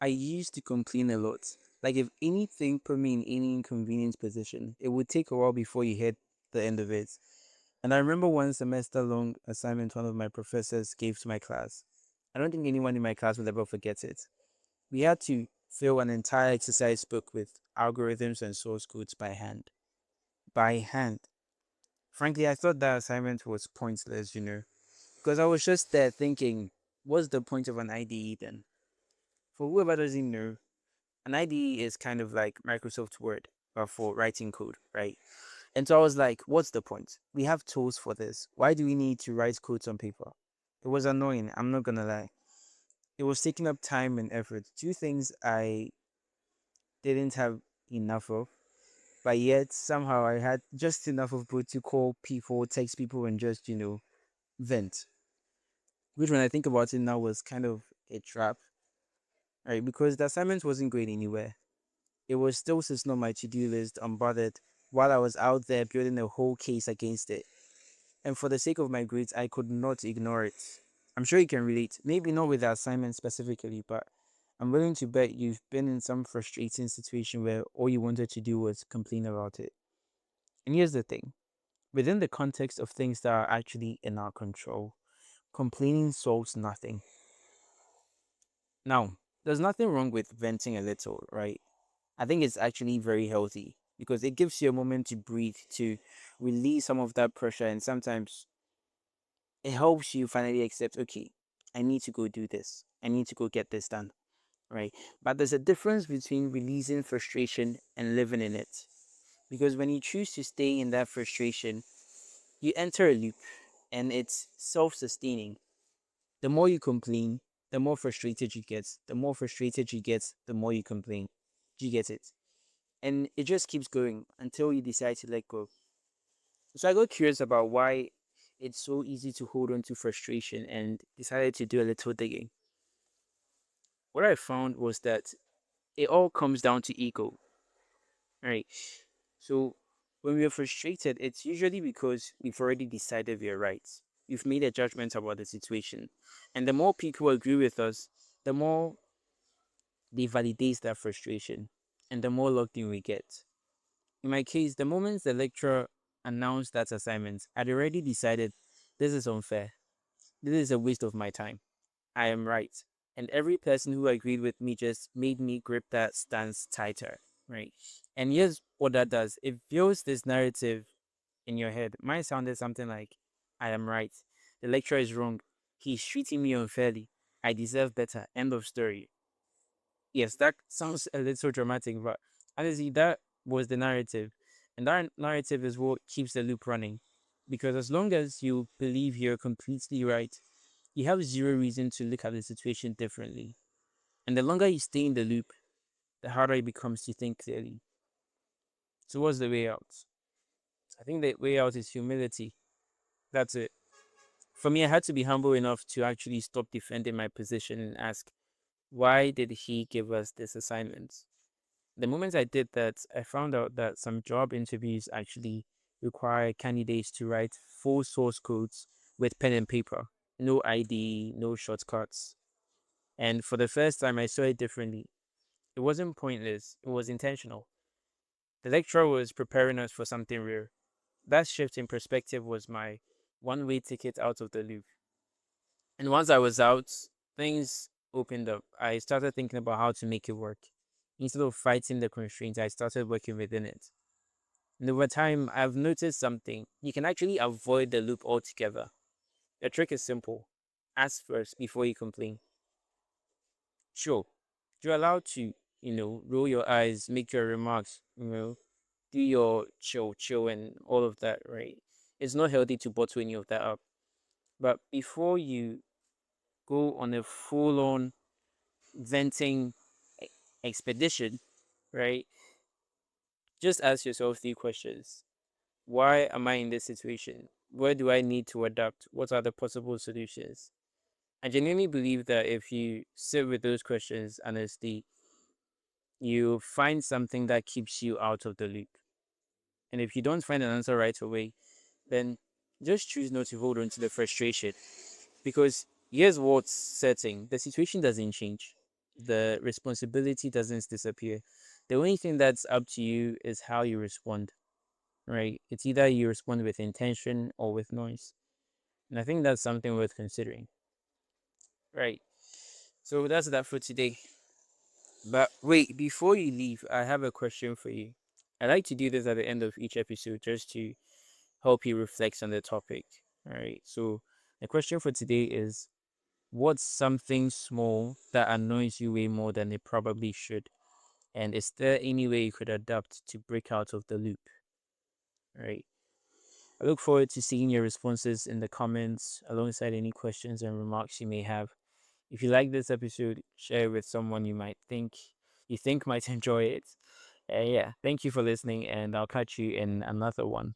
I used to complain a lot. Like if anything put me in any inconvenience position, it would take a while before you hit the end of it. And I remember one semester long assignment one of my professors gave to my class. I don't think anyone in my class will ever forget it. We had to fill an entire exercise book with algorithms and source codes by hand. By hand. Frankly, I thought that assignment was pointless, because I was just there thinking, what's the point of an IDE then? For whoever doesn't know, an IDE is kind of like Microsoft Word, but for writing code, right? And so I was like, what's the point? We have tools for this. Why do we need to write codes on paper? It was annoying, I'm not gonna lie. It was taking up time and effort. Two things I didn't have enough of, but yet somehow I had just enough of both to call people, text people, and just vent. Which, when I think about it now, was kind of a trap, right? Because the assignment wasn't going anywhere. It was still sitting on my to do list, unbothered, while I was out there building a whole case against it. And for the sake of my grades, I could not ignore it. I'm sure you can relate. Maybe not with the assignment specifically, but I'm willing to bet you've been in some frustrating situation where all you wanted to do was complain about it. And here's the thing, within the context of things that are actually in our control, complaining solves nothing. Now, there's nothing wrong with venting a little, right? I think it's actually very healthy because it gives you a moment to breathe, to release some of that pressure, and sometimes it helps you finally accept, okay, I need to go do this. I need to go get this done, right? But there's a difference between releasing frustration and living in it. Because when you choose to stay in that frustration, you enter a loop and it's self sustaining. The more you complain, the more frustrated you get. The more frustrated you get, the more you complain. Do you get it? And it just keeps going until you decide to let go. So I got curious about why it's so easy to hold on to frustration and decided to do a little digging. What I found was that it all comes down to ego, right? So when we are frustrated, it's usually because we've already decided we're right. We've made a judgment about the situation. And the more people agree with us, the more they validate that frustration and the more locked in we get. In my case, the moment the lecturer announced that assignment, I'd already decided this is unfair. This is a waste of my time. I am right. And every person who agreed with me just made me grip that stance tighter, right? And here's what that does, it builds this narrative in your head. Mine sounded something like, I am right. The lecturer is wrong. He's treating me unfairly. I deserve better. End of story. Yes, that sounds a little dramatic, but honestly, that was the narrative. And that narrative is what keeps the loop running. Because as long as you believe you're completely right, you have zero reason to look at the situation differently. And the longer you stay in the loop, the harder it becomes to think clearly. So, what's the way out? I think the way out is humility. That's it. For me, I had to be humble enough to actually stop defending my position and ask, why did he give us this assignment? The moment I did that, I found out that some job interviews actually require candidates to write full source codes with pen and paper, no ID, no shortcuts. And for the first time, I saw it differently. It wasn't pointless, it was intentional. The lecturer was preparing us for something rare. That shift in perspective was my one way ticket out of the loop. And once I was out, things opened up. I started thinking about how to make it work. Instead of fighting the constraints, I started working within it. And over time, I've noticed something. You can actually avoid the loop altogether. The trick is simple. Ask first before you complain. Sure, you're allowed to roll your eyes, make your remarks, do your chill, and all of that, right? It's not healthy to bottle any of that up. But before you go on a full on venting e- expedition, right? Just ask yourself three questions. Why am I in this situation? Where do I need to adapt? What are the possible solutions? I genuinely believe that if you sit with those questions honestly, you find something that keeps you out of the loop. And if you don't find an answer right away, then just choose not to hold on to the frustration. Because here's what's certain, the situation doesn't change. The responsibility doesn't disappear. The only thing that's up to you is how you respond, right? It's either you respond with intention or with noise. And I think that's something worth considering, right? So that's that for today. But wait, before you leave, I have a question for you. I like to do this at the end of each episode just to help you reflect on the topic. All right. So the question for today is, what's something small that annoys you way more than it probably should? And is there any way you could adapt to break out of the loop? All right. I look forward to seeing your responses in the comments alongside any questions and remarks you may have. If you like this episode, share it with someone you think might enjoy it. Yeah, thank you for listening, and I'll catch you in another one.